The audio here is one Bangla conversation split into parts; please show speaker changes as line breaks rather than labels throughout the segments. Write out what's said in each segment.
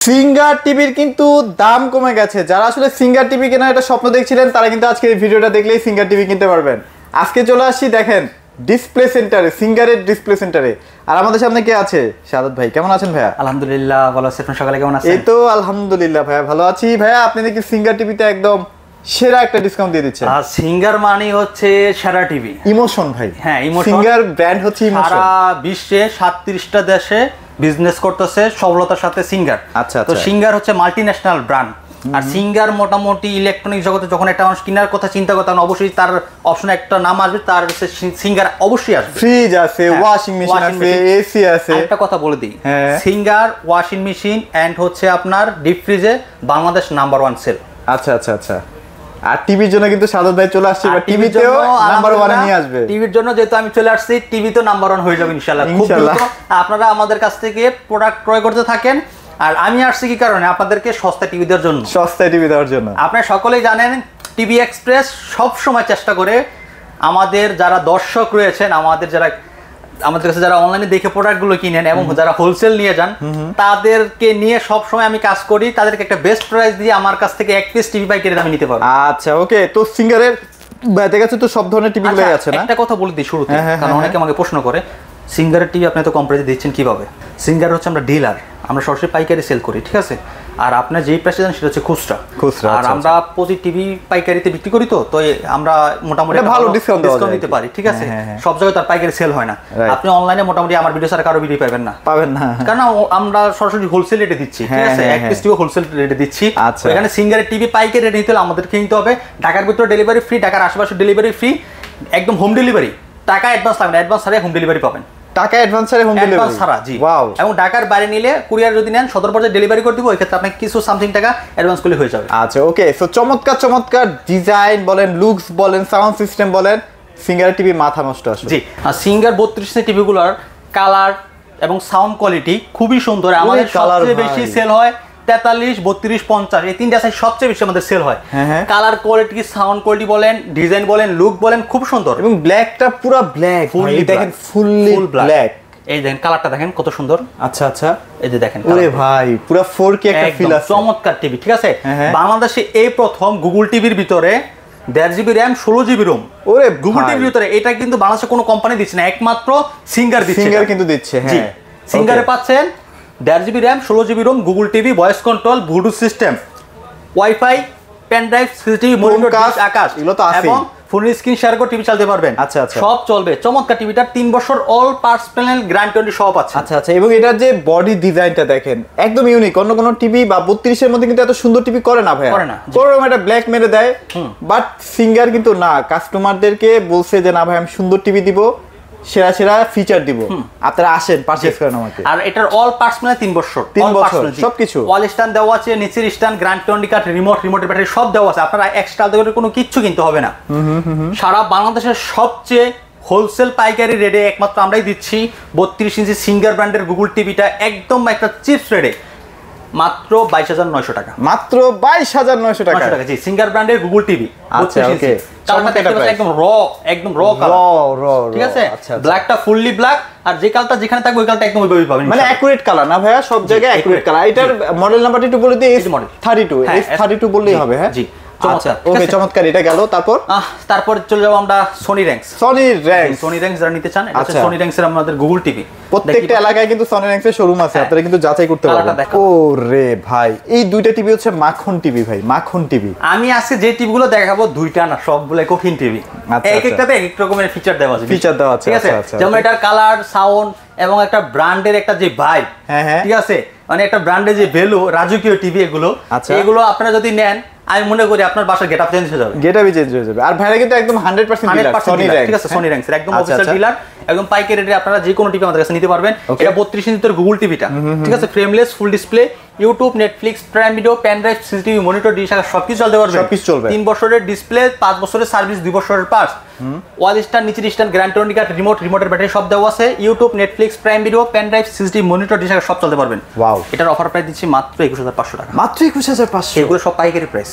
সিঙ্গার টিভির কিন্তু দাম কমে গেছে। যারা আসলে সিঙ্গার টিভি কেনার একটা স্বপ্ন দেখছিলেন তারা কিন্তু আজকে এই ভিডিওটা দেখলেই সিঙ্গার টিভি কিনতে পারবেন। আজকে চলে আসছি দেখেন ডিসপ্লে সেন্টারে, সিঙ্গারের ডিসপ্লে সেন্টারে। আর আমাদের সামনে কে আছে? শাহাদাত ভাই, কেমন আছেন ভাইয়া?
আলহামদুলিল্লাহ ভালো আছি। আপনি সকালে কেমন আছেন?
এই তো আলহামদুলিল্লাহ ভাইয়া ভালো আছি। ভাইয়া আপনি নাকি সিঙ্গার টিভিতে একদম সেরা একটা ডিসকাউন্ট দিয়ে দিচ্ছেন।
সিঙ্গার মানে হচ্ছে সেরা টিভি।
ইমোশন ভাই।
হ্যাঁ, ইমোশন।
সিঙ্গার ব্র্যান্ড হচ্ছে ইমোশন।
সারা বিশ্বে 37টা দেশে বিজনেস করতেছে সফলতার সাথে সিঙ্গার।
আচ্ছা
তো সিঙ্গার হচ্ছে মাল্টিন্যাশনাল ব্র্যান্ড। আর সিঙ্গার মোটামুটি ইলেকট্রনিক জগতে যখন একটা মানুষ কেনার কথা চিন্তা করে তখন অবশ্যই তার অপশনে একটা নাম আসবে, তার হচ্ছে সিঙ্গার অবশ্যই আসবে।
ফ্রিজ আছে, ওয়াশিং মেশিন আছে, এসি আছে।
একটা কথা বলে দিই, সিঙ্গার ওয়াশিং মেশিন এন্ড হচ্ছে আপনার ডিপ ফ্রিজে বাংলাদেশ নাম্বার 1 সেল।
আচ্ছা আচ্ছা আচ্ছা। আর টিভির জন্য কিন্তু শাহাদাত ভাই চলে আসছে, টিভিতেও নাম্বার 1 এ নিয়ে আসবে।
টিভির জন্য যেহেতু আমি চলে আসছি, টিভিতেও নাম্বার 1 হয়ে যাবে ইনশাআল্লাহ। খুব দ্রুত আপনারা আমাদের কাছ থেকে প্রোডাক্ট ক্রয় করতে থাকেন। আর আমি আসছি কি কারণে? আপনাদেরকে সস্তা টিভি দেওয়ার জন্য।
সস্তা টিভি দেওয়ার জন্য।
আপনারা সকলেই জানেন টিভি এক্সপ্রেস সব সময় চেষ্টা করে আমাদের যারা দর্শক রয়েছেন, আমাদের কাছে যারা অনলাইনে দেখে প্রোডাক্টগুলো কিনেন এবং যারা হোলসেল নিয়ে যান, তাদেরকে নিয়ে সব সময় আমি কাজ করি। তাদেরকে একটা বেস্ট প্রাইস দিয়ে আমার কাছ থেকে এক পিস টিভি পাইকারি দামে নিতে পারবো।
আচ্ছা ওকে। তো সিঙ্গারের দেখা যাচ্ছে তো সব ধরনের টিভিগুলো আছে না?
একটা কথা বলে দিই শুরুতে, কারণ অনেকে আমাকে প্রশ্ন করে সিঙ্গারের টিভি আপনি তো কম প্রাইসে দিচ্ছেন কিভাবে? সিঙ্গার হচ্ছে আমরা ডিলার, আমরা সরাসরি পাইকারি সেল করি, ঠিক আছে? আর আপনার যেই প্রাইসে দেন সেটা হচ্ছে খুচরা। আর আমরা প্রতি টিভি পাইকারিতে বিক্রি করি, তো আমরা মোটামুটি
ভালো ডিসকাউন্ট
দিতে পারি, ঠিক আছে? সব জায়গায় তার পাইকারি সেল হয় না। আপনি অনলাইনে মোটামুটি আমার ভিডিও ছাড়া কারো ভিডিও পাবেন না। কারণ আমরা সরাসরি হোলসেল রেটে দিচ্ছি, ঠিক আছে? এক পিস টিভি হোলসেল রেটে দিচ্ছি। এখানে সিঙ্গারের টিভি পাইকারি রেটে নিতে হলে আমাদেরকে নিতে হবে। ঢাকার ভিতরে ডেলিভারি ফ্রি, ঢাকার আশেপাশে ডেলিভারি ফ্রি, একদম হোম ডেলিভারি। টাকা অ্যাডভান্স লাগবে না, অ্যাডভান্স ছাড়াই হোম ডেলিভারি পাবেন।
টাকা অ্যাডভান্স ছাড়াই হোম ডেলিভারি
ছাড়া, জি। ওয়াও। এবং ঢাকার বাইরে নিলে কুরিয়ার যদি নেন সদর পর্যায়ে ডেলিভারি করে দিব, এই ক্ষেত্রে আপনাকে কিছু সামথিং টাকা অ্যাডভান্স করলে হয়ে যাবে।
আচ্ছা ওকে। সো চমৎকার চমৎকার ডিজাইন বলেন, লুকস বলেন, সাউন্ড সিস্টেম বলেন, সিঙ্গার টিভি মাথা নষ্ট আসলে।
জি। আর সিঙ্গার 32 ইঞ্চি টিভিগুলোর কালার এবং সাউন্ড কোয়ালিটি খুবই সুন্দর। আমাদের সবচেয়ে বেশি সেল হয় 43, 32, 50, এই তিনটা সাইজ সবচেয়ে বেশি আমাদের সেল হয়। কালার কোয়ালিটি, সাউন্ড কোয়ালিটি বলেন, ডিজাইন বলেন, লুক বলেন, খুব সুন্দর।
এবং ব্ল্যাকটা পুরো ব্ল্যাক, ফুললি দেখেন, ফুললি ব্ল্যাক।
এই দেখেন কালারটা দেখেন কত সুন্দর।
আচ্ছা আচ্ছা।
এই যে দেখেন,
ওরে ভাই পুরো 4K একটা ফিল আছে।
চমৎকার টিভি, ঠিক আছে? বাংলাদেশে এই প্রথম গুগল টিভির ভিতরে 1.5 GB RAM 16 GB ROM। ওরে গুগল টিভির ভিতরে এটা কিন্তু বাংলাদেশে কোনো কোম্পানি দিচ্ছে না, একমাত্র সিঙ্গার দিচ্ছে।
সিঙ্গার কিন্তু দিচ্ছে, হ্যাঁ।
সিঙ্গারে পাচ্ছেন 1.5 GB RAM 16 GB ROM, Google TV, voice control, bluetooth system, wifi, pen drive, CCTV monitor, Akash,
এগুলো তো আছে।
এবং ফোনের স্ক্রিন শেয়ার করে টিভি চালাতে পারবেন।
আচ্ছা আচ্ছা,
সব চলবে। চমৎকার টিভিটা 3 বছর অল পার্টস প্যানেল গ্যারান্টি সহ পাচ্ছেন।
আচ্ছা আচ্ছা। এবং এটার যে বডি ডিজাইনটা দেখেন একদম ইউনিক। অন্য কোনো টিভি বা 32 এর মধ্যে কিন্তু এত সুন্দর টিভি করে না ভাই,
করে না।
কোরম একটা ব্ল্যাক মেরে দেয়। বাট সিঙ্গার কিন্তু না, কাস্টমারদেরকে বলছে যে না ভাই আমি সুন্দর টিভি দিব, সেরা সেরা ফিচার দিব, আপনারা আসেন পারচেজ করেন আমাকে।
আর এটার অল পার্টস মানে 3 বছর
সবকিছু।
ওয়াল স্ট্যান্ড দেওয়া আছে, নিচের স্ট্যান্ড, গ্যারান্টি কার্ড, রিমোটের ব্যাটারি সব দেওয়া আছে। আপনারা এক্সট্রা আলাদা কোনো কিচ্ছু কিনতে হবে না। সারা বাংলাদেশের সবচেয়ে হোলসেল পাইকারি রেটে একমাত্র আমরাই দিচ্ছি 32 ইঞ্চি সিঙ্গার ব্র্যান্ডের গুগল টিভিটা একদম একটা চিপস রেটে মাত্র 22,900 টাকা।
মাত্র 22,900 টাকা।
জি, সিঙ্গার ব্র্যান্ডের গুগল টিভি।
আচ্ছা ওকে।
একদম র কালার, ঠিক আছে? ব্ল্যাকটা ফুললি ব্ল্যাক, আর যে কালারটা যেখানে থাকবে ওই কালারটা একদম ওইভাবেই পাবেন।
মানে অ্যাকুরেট কালার না ভাইয়া, সব জায়গায় অ্যাকুরেট কালার। এটার মডেল নাম্বারটা একটু বলে দিই। S32 বললেই হবে। হ্যাঁ জি। ওকে চমৎকার। এটা গেল।
তারপর চলে যাবো আমরা সনি র্যাঙ্কস।
সনি র্যাঙ্কস
যারা নিতে চান, এটা হচ্ছে সনি র্যাঙ্কস এর আমাদের গুগল টিভি।
প্রত্যেকটা এলাকায় কিন্তু সনি র্যাঙ্কস এর শোরুম আছে, আপনারা কিন্তু যাচাই করতে পারবেন। ওরে ভাই এই দুইটা টিভি হচ্ছে মাখন টিভি ভাই, মাখন টিভি।
আমি আজকে যে টিভিগুলো দেখাবো দুইটা না, সবগুলো কঠিন টিভি। এক একটাতে এক এক রকমের ফিচার দেওয়া আছে, ঠিক আছে? যেমন এটার কালার, সাউন্ড এবং একটা ব্র্যান্ডের একটা যে ভাইব, ঠিক আছে? মানে একটা ব্র্যান্ডের যে ভ্যালু, রাজকীয় টিভি এগুলো আপনারা যদি নেন, আমি মনে করি আপনার বাসার গেটআপ চেঞ্জ হয়ে যাবে।
আর ভাইরা কিন্তু একদম 100% ডিলার সনি র্যাঙ্কস,
ঠিক আছে? সনি র্যাঙ্কস এর একদম অফিশিয়াল ডিলার, একদম পাইকারি রেটে আপনারা যে কোনো টিভি আমাদের কাছে নিতে পারবেন। এটা 32 ইঞ্চির গুগল টিভিটা, ঠিক আছে? Frameless, full display, YouTube, Netflix, prime video, pen drive, CCTV monitor, dish সবকিছু চলতে পারবে। 3 বছরের ডিসপ্লে, 5 বছরের সার্ভিস, 2 বছরের পার্টস, ওয়াল স্ট্যান্ড, নিচের স্ট্যান্ড, গ্যারান্টি কার্ড, রিমোটের ব্যাটারি সব দেওয়া আছে। YouTube, Netflix, prime video, pen drive, CCTV monitor, dish সব চলতে পারবেন।
ওয়াও।
এটার অফার প্রাইস দিচ্ছি মাত্র 21,500 টাকা।
মাত্র 21,500।
এগুলো সব পাইকারি প্রাইস।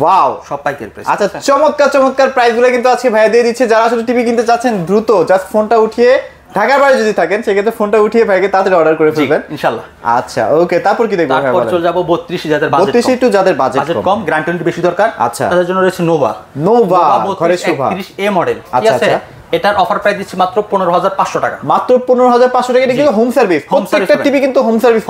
ওয়াও,
সব পাইকারি প্রাইস।
আচ্ছা চমৎকার চমৎকার প্রাইসগুলো কিন্তু আজকে ভাইয়া দিয়ে দিচ্ছে। যারা আসলে টিভি কিনতে চাচ্ছেন দ্রুত জাস্ট ফোনটা উঠিয়ে ঢাকার বাইরে যদি থাকেন সেক্ষেত্রে ফোনটা উঠিয়ে ভাইকে তাড়াতাড়ি অর্ডার করে ফেলবেন
ইনশাআল্লাহ।
আচ্ছা ওকে, তারপর কি দেখবো?
তারপর চলে যাব 32 যাদের বাজেট
32 একটু যাদের বাজেট
কম, গ্যারান্টি বেশি দরকার,
আচ্ছা
তাদের জন্য রয়েছে নোভা
ঘরে শোভা
31A মডেল, ঠিক
আচ্ছা
আছে? এটার অফার প্রাইস দিচ্ছি মাত্র 15,500 টাকা।
মাত্র 15,500 টাকা। এটা কিন্তু হোম সার্ভিস, প্রত্যেকটা টিভি কিন্তু হোম সার্ভিস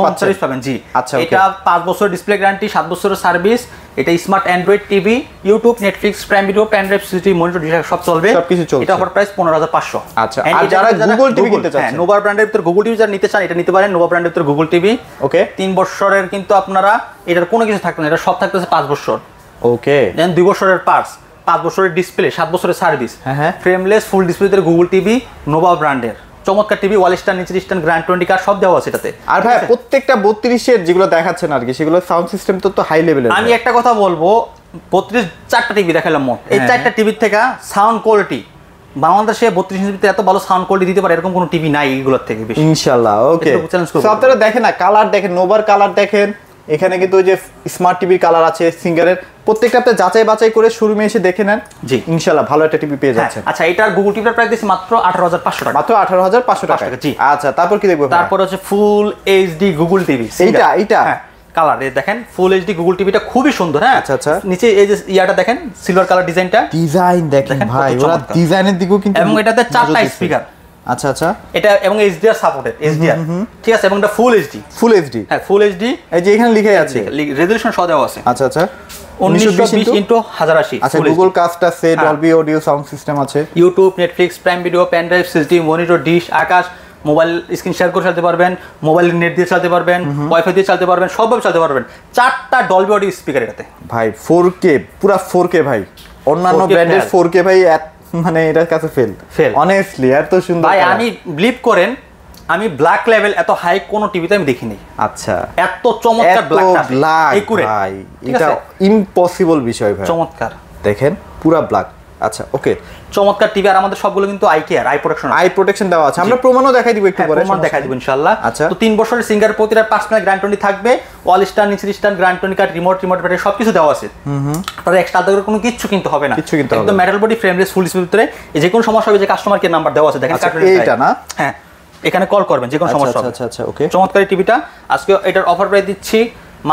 পাবেন। জি
আচ্ছা,
এটা 5 বছর ডিসপ্লে গ্যারান্টি, 7 বছরের সার্ভিস। এটা smart Android TV, YouTube, Netflix, prime video, pen drive, CCTV, monitor, dish সব চলবে,
সবকিছু চলবে।
এটা অফার প্রাইস 15,500।
আচ্ছা, আর যারা গুগল টিভি কিনতে চাচ্ছেন,
নোভা ব্র্যান্ডের ভিতর গুগল টিভি যারা নিতে চান এটা নিতে পারেন। নোভা ব্র্যান্ডের ভিতর গুগল টিভি,
ওকে
3 বছরের কিন্তু আপনারা এটার কোনো কিছু থাকবে না, এটা সব থাকতেছে 5 বছর,
ওকে
দেন 2 বছরের পার্টস, 5 বছরের ডিসপ্লে, 7 বছরের সার্ভিস,
হ্যাঁ
ফ্রেমলেস ফুল ডিসপ্লেতে গুগল টিভি, নোভা ব্র্যান্ডের চমৎকার টিভি, ওয়াল স্টার, নিচের স্ট্যান্ড, গ্র্যান্ড 20 কার সব দেওয়া আছে এটাতে।
আর ভাই প্রত্যেকটা 32 এর যেগুলো দেখাচ্ছেন আর কি, সেগুলো সাউন্ড সিস্টেম তো হাই লেভেলের।
আমি একটা কথা বলবো, 32 4টা টিভি দেখালাম মোট, এই 4টা টিভির থেকে সাউন্ড কোয়ালিটি বাংলাদেশে 32 ইঞ্চিতে এত ভালো সাউন্ড কোয়ালিটি দিতে পারে এরকম কোনো টিভি নাই এইগুলোর থেকে বেশি
ইনশাআল্লাহ। ওকে, সো আপনারা দেখেন না, কালার দেখেন, নোভার কালার দেখেন, এখানে কিন্তু ওই যে স্মার্ট টিভির কালার আছে সিঙ্গারের, প্রত্যেকটা আপনি যাচাই বাছাই করে শোরুমে এসে দেখে নেন।
জি
ইনশাআল্লাহ ভালো একটা টিভি পেয়ে যাচ্ছেন।
আচ্ছা, এটার গুগল টিভির প্রাইস দিচ্ছি মাত্র 18,500 টাকা।
মাত্র 18,500 টাকা।
জি
আচ্ছা, তারপর কি দেখবো?
তারপর হচ্ছে ফুল এইচডি গুগল টিভি,
এইটা
কালার দেখেন, ফুল এইচডি গুগল টিভিটা খুবই সুন্দর। হ্যাঁ
আচ্ছা আচ্ছা,
নিচে এই যে ইয়াটা দেখেন, সিলভার কালার ডিজাইন
দেখেন ভাই, ওরা ডিজাইনের দিকেও কিন্তু,
এবং এটাতে 4টা স্পিকার।
আচ্ছা আচ্ছা,
এটা এবং এইচডিআর সাপোর্টেড, এইচডিআর, ঠিক আছে? এবং এটা ফুল এইচডি,
হ্যাঁ
ফুল এইচডি,
এই যে এখানে লিখে আছে
রেজোলিউশন সহ দেওয়া আছে।
আচ্ছা আচ্ছা,
1920x1080।
আচ্ছা, গুগল কাস্ট আছে, ডলবি অডিও সাউন্ড সিস্টেম আছে,
YouTube, Netflix, prime video, pen drive, CCTV, monitor, dish, Akash, mobile screen share করে চালাতে পারবেন, মোবাইল নেট দিয়ে চালাতে পারবেন, ওয়াইফাই দিয়ে চালাতে পারবেন, সবভাবে চালাতে পারবেন। 4টা ডলবি অডিও স্পিকার এটাতে
ভাই, 4K, পুরা 4K ভাই। অন্যান্য ব্র্যান্ডের 4K ভাই মানে এটার কাছে ফেল অনেস্টলি, এত সুন্দর
ভাই। আমি বিলিভ করেন, আমি ব্ল্যাক লেভেল এত হাই কোনো টিভিতে আমি দেখিনি।
আচ্ছা,
এত চমৎকার ব্ল্যাক
ভাই, এটা ইম্পসিবল বিষয় ভাই।
চমৎকার
দেখেন, পুরা ব্ল্যাক। আচ্ছা ওকে,
চমৎকার টিভি। আর আমাদের সবগুলো কিন্তু আই প্রোটেকশন
দেওয়া আছে, আমরা প্রমাণও দেখাই দিব একটু পরে,
প্রমাণ দেখাই দিব ইনশাআল্লাহ।
আচ্ছা,
তো 3 বছরের সিঙ্গার প্রতিটা পার্সোনাল গ্যারান্টি থাকবে, ওয়াল স্টার, নিচের স্ট্যান্ড, গ্র্যান্ড 20 কার্ড, রিমোট ব্যাটারি সবকিছু দেওয়া আছে। আপনারা এক্সট্রা আলাদা করে কোনো কিছু কিনতে হবে না, একদম metal body, frameless, full display ভিতরে। যে কোনো সমস্যা হবে, যে কাস্টমার কেয়ার নাম্বার দেওয়া আছে দেখেন,
এইটা না?
হ্যাঁ, এখানে কল করবেন যে কোনো সমস্যা হবে।
আচ্ছা আচ্ছা, ওকে।
চমৎকার টিভিটা আজকে এটার অফার প্রাইস দিচ্ছি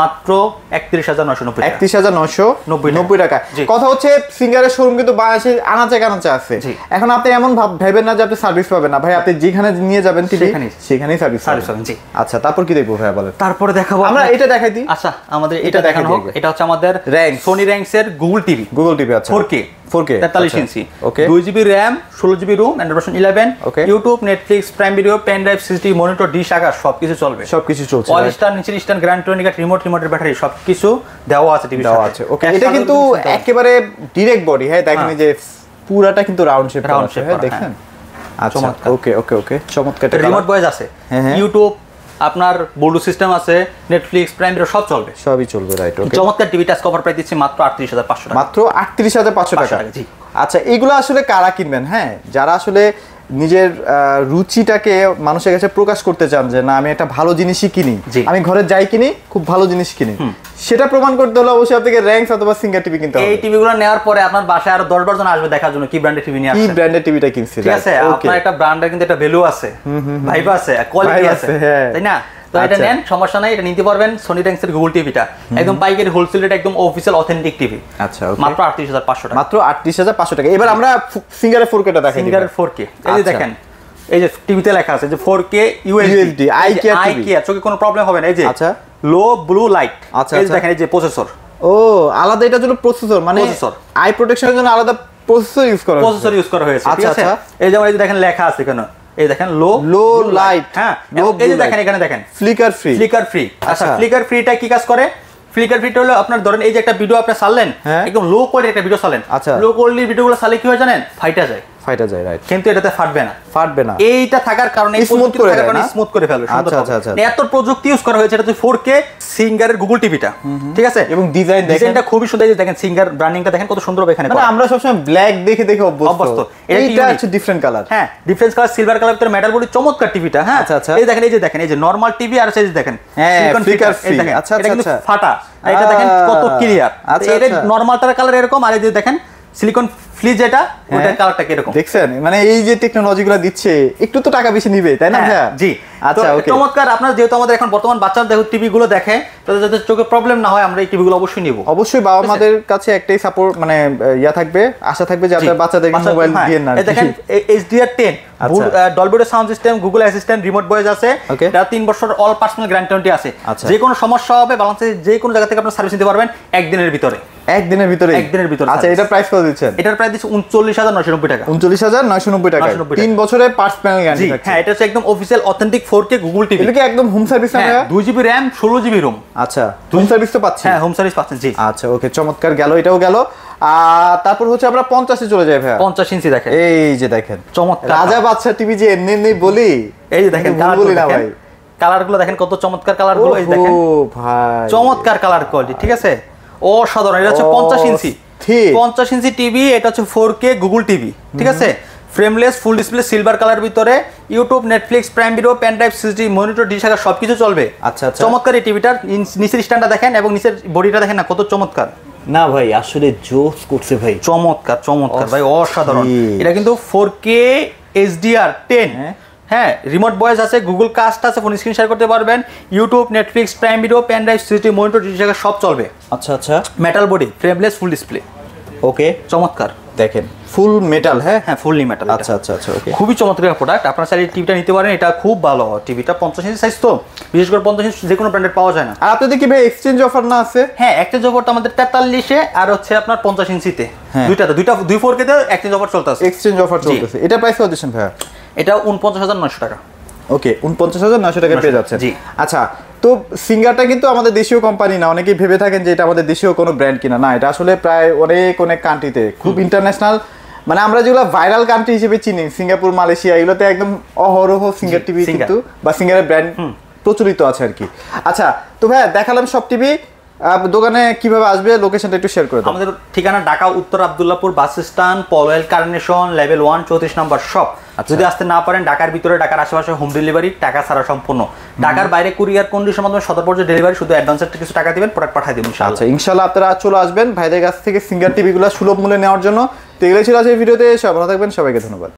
মাত্র 31,990 টাকা।
31,990 টাকা। কথা হচ্ছে সিঙ্গারের শোরুম কিন্তু বাংলাদেশে আনাচে কানাচে আছে। এখন আপনি এমন ভাবেন না যে আপনি সার্ভিস পাবেন না ভাই, আপনি যেখানে নিয়ে যাবেন সেখানেই সার্ভিস পাবেন। জি
আচ্ছা,
তারপর কি দেখবো ভাই বলেন?
তারপরে দেখাবো,
আমরা এটা দেখাই দিই।
আচ্ছা, আমাদের এটা দেখানো হোক। এটা হচ্ছে আমাদের সোনি র্যাঙ্কস এর গুগল টিভি, আচ্ছা 4K 43 inch, 2GB RAM, 16GB ROM, Android version 11, YouTube, Netflix, prime video, pen drive, CCTV, monitor, dish, Akash সবকিছু চলবে,
সবকিছু চলছে।
ওয়াল স্টার, নিচের স্ট্যান্ড, গ্র্যান্ড 20 কার্ড, রিমোটের ব্যাটারি সবকিছু দেওয়া আছে টিভি
দেওয়া আছে। ওকে, এটা কিন্তু একেবারে ডিরেক্ট বডি। হ্যাঁ দেখেন, এই যে পুরাটা কিন্তু রাউন্ড শেপ আছে, হ্যাঁ দেখেন। আচ্ছা ওকে ওকে ওকে, চমৎকার।
রিমোট ভয়েস আছে, ইউটিউব, আপনার ব্লুটুথ সিস্টেম আছে, নেটফ্লিক্স, প্রাইম ভিডিও সব চলবে,
সবই চলবে, রাইট। ওকে,
চমৎকার টিভিটা কভার প্রাইস দিচ্ছি মাত্র 38,500 টাকা।
মাত্র 38,500 টাকা।
জি
আচ্ছা, এগুলো আসলে কারা কিনবেন? হ্যাঁ, যারা আসলে নিজের রুচিটাকে মানুষের কাছে প্রকাশ করতে চান যে না, আমি একটা ভালো জিনিসই কিনি, আমি ঘরে যাই কিনি, খুব ভালো জিনিস কিনি, সেটা প্রমাণ করতে হলে অবশ্যই আপনাকে র্যাঙ্কস অথবা সিঙ্গার টিভি কিনতে হবে।
এই টিভিগুলো নেওয়ার পরে আপনার বাসায় আরো 10 জন আসবে দেখার জন্য কি ব্র্যান্ডের টিভি নিয়ে আসছে,
কি ব্র্যান্ডের টিভিটা কিনছে। ঠিক
আছে, আপনার একটা ব্র্যান্ডের কিন্তু একটা ভ্যালু আছে, ভাইব আছে, কোয়ালিটি আছে, তাই না? তো এটা নেন, সমস্যা নাই, এটা নিতে পারবেন। সোনি র্যাঙ্কস এর গুগল টিভিটা একদম পাইকারি হোলসেল রেট, একদম অফিশিয়াল অথেন্টিক টিভি।
আচ্ছা,
মাত্র 38,500 টাকা।
মাত্র 38,500 টাকা। এবার আমরা সিঙ্গারের 4K টা দেখাই।
সিঙ্গারের 4K এই যে দেখেন, এই যে টিভিতে লেখা আছে যে 4K UHD আই কেয়ার, চোখে কোনো প্রবলেম হবে না। এই যে
আচ্ছা,
লো ব্লু লাইট, এই যে দেখেন, এই যে প্রসেসর,
ও আলাদা, এটার জন্য প্রসেসর, মানে আই প্রোটেকশনের জন্য আলাদা প্রসেসর ইউজ করা হয়েছে। ঠিক আছে,
এই যে দেখেন লেখা আছে এখানে, এই দেখেন লো লাইট। হ্যাঁ, এই যে দেখেন, এখানে দেখেন ফ্লিকার ফ্রি। আচ্ছা, ফ্লিকার ফ্রিটা কি কাজ করে? ফ্লিকার ফ্রিটা হলো আপনার ধরেন এই যে একটা ভিডিও আপনি ছাড়লেন, একদম লো কোয়ালিটির একটা ভিডিও ছাড়লেন, লো কোয়ালিটির ভিডিওগুলো ছাড়লে কি হয় জানেন? ফাইটা যায়, রাইট। কিন্তু এটাতে ফাটবে না। এইটা থাকার কারণে স্মুথ করে ফেলবে।
আচ্ছা আচ্ছা আচ্ছা,
এত প্রযুক্তি ইউজ করা হয়েছে। এটা তো 4K সিঙ্গারের গুগল টিভিটা, ঠিক আছে?
এবং ডিজাইনটা
খুবই সুন্দর। এই যে দেখেন সিঙ্গার ব্র্যান্ডিংটা দেখেন কত সুন্দর এখানে।
মানে আমরা সবসময় ব্ল্যাক দেখে অভ্যস্ত, এইটা হচ্ছে ডিফারেন্ট কালার।
হ্যাঁ, ডিফারেন্ট কালার, সিলভার কালার ভিতরে মেটাল বডি, চমৎকার টিভিটা। হ্যাঁ, আচ্ছা আচ্ছা, এই দেখেন, এই যে নরমাল টিভি, আর এই যে দেখেন
ফ্লিকার ফ্রি। আচ্ছা
এটা কিন্তু ফাটা, এটা দেখেন কত ক্লিয়ার। এটা নরমালটার কালার এরকম, আর এই যে দেখেন সিলিকন ফ্লিজ যেটা ওটার কালারটা কি রকম
দেখছেন, মানে এই যে টেকনোলজিগুলো দিচ্ছে একটু তো টাকা বেশি নিবে তাই না ভাইয়া?
জি
আচ্ছা ওকে,
চমৎকার। আপনার যেহেতু আমাদের এখন বর্তমান বাচ্চারা দেখো টিভি গুলো দেখে, তাদের যাতে চোখে প্রবলেম না হয় আমরা এই টিভি গুলো অবশ্যই নিব।
অবশ্যই বাবা মাদের কাছে একটাই সাপোর্ট মানে ইয়া থাকবে, আশা থাকবে যে আপনার বাচ্চাদেরকে মোবাইল দিয়ে না।
দেখেন HDR10 Dolby sound system, Google assistant, remote voice আছে, এটা 3 বছর অল পার্সোনাল গ্যারান্টি আছে। যে কোনো সমস্যা হবে বাংলাদেশে যে কোনো জায়গা থেকে আপনি সার্ভিস নিতে পারবেন একদিনের ভিতরে।
একদিনের ভিতরে?
একদিনের ভিতরে।
আচ্ছা এটা প্রাইস কত দিচ্ছেন?
এটার প্রাইস দিচ্ছে 39,990 টাকা।
39,990 টাকা, 3 বছরের পার্সোনাল গ্যারান্টি থাকছে।
হ্যাঁ, এটা হচ্ছে একদম official authentic 4K Google TV.
এটা কি একদম হোম সার্ভিস না?
2GB RAM 16GB ROM।
আচ্ছা হোম সার্ভিস তো পাচ্ছেন?
হ্যাঁ হোম সার্ভিস পাচ্ছেন। জি
আচ্ছা ওকে, চমৎকার গেল, এটাও গেল। তারপর হচ্ছে আমরা 50 এ চলে যাই ভাই।
50 ইঞ্চি দেখেন,
এই যে দেখেন
চমৎকার
রাজা বাদশা টিভি যে এমনি বলি,
এই যে দেখেন
বলি না ভাই,
কালারগুলো দেখেন কত চমৎকার কালারগুলো, এই দেখেন
ও ভাই
চমৎকার কালার কোয়ালিটি, ঠিক আছে অসাধারণ। এটা হচ্ছে 50 ইঞ্চি, 50 ইঞ্চি টিভি, এটা হচ্ছে 4K গুগল টিভি, ঠিক আছে frameless full display silver colour ভিতরে, YouTube, Netflix, prime video, pen drive, CCTV, monitor, dish আকার সবকিছু চলবে।
আচ্ছা আচ্ছা,
চমৎকার এই টিভিটার নিচের স্ট্যান্ডটা দেখেন এবং নিচের বডিটা দেখেন না কত চমৎকার।
না ভাই আসলে জোস করছে ভাই,
চমৎকার চমৎকার ভাই অসাধারণ। এটা কিন্তু 4K HDR10, হ্যাঁ রিমোট ভয়েস আছে, গুগল কাস্ট আছে, ফোন স্ক্রিন শেয়ার করতে পারবেন, YouTube, Netflix, prime video, pen drive, CCTV, monitor, dish আকার সব চলবে।
আচ্ছা আচ্ছা,
metal body, frameless full display,
okay
চমৎকার
দেখেন ফুল মেটাল। হ্যাঁ
হ্যাঁ ফুললি মেটাল।
আচ্ছা আচ্ছা আচ্ছা ওকে,
খুবই চমৎকার প্রোডাক্ট। আপনারা চাইলে টিভিটা নিতে পারেন, এটা খুব ভালো টিভিটা। 50 ইঞ্চি সাইজ তো, বিশেষ করে 50 ইঞ্চি যে কোনো ব্র্যান্ডের পাওয়া যায় না।
আর আপনাদের কি ভাই এক্সচেঞ্জ অফার না আছে?
হ্যাঁ এক্সচেঞ্জ অফারটা আমাদের 43-এ আর হচ্ছে আপনার 50 ইঞ্চিতে, দুই 4K তে এক্সচেঞ্জ অফার চলতেছে।
এক্সচেঞ্জ অফার চলতেছে, এটা প্রাইস কত দিচ্ছেন ভাই?
এটা 49,900 টাকা।
ওকে 49,900 টাকায় পেয়ে যাচ্ছেন।
জি
আচ্ছা, তো সিঙ্গারটা কিন্তু আমাদের দেশীয় কোম্পানি না, অনেকেই ভেবে থাকেন যে এটা আমাদের দেশীয় কোনো ব্র্যান্ড কিনা, না এটা আসলে প্রায় অনেক কান্ট্রিতে খুব ইন্টারন্যাশনাল, মানে আমরা যেগুলো ভাইরাল কান্ট্রি হিসেবে চিনি, সিঙ্গাপুর, মালয়েশিয়া, এগুলোতে একদম অহরহ সিঙ্গার টিভি কিন্তু বা সিঙ্গারের ব্র্যান্ড প্রচলিত আছে আর কি। আচ্ছা তো ভাই দেখালাম সব টিভি, দোকানে কিভাবে আসবে লোকেশনটা একটু শেয়ার করে দাও।
আমাদের ঠিকানা ঢাকা উত্তর Abdullahpur bus stand, Polwel carnation, level 1 34 নম্বর শপ। যদি আসতে না পারেন ঢাকার ভিতরে, ঢাকার আশেপাশে হোম ডেলিভারি, টাকা ছাড়া সম্পূর্ণ। ঢাকার বাইরে কুরিয়ার কন্ডিশনের মাধ্যমে শত পর্যন্ত ডেলিভারি, শুধু অ্যাডভান্সের কিছু টাকা দিবেন, প্রোডাক্ট পাঠিয়ে দিবেন।
আচ্ছা ইনশাআল্লাহ আপনারা চলে আসবেন ভাইদের কাছ থেকে সিঙ্গার টিভিগুলো সুলভ মূল্যে নেওয়ার জন্য। তো এগুলো ছিল আজকের ভিডিওতে, সবাই ভালো থাকবেন, সবাইকে ধন্যবাদ।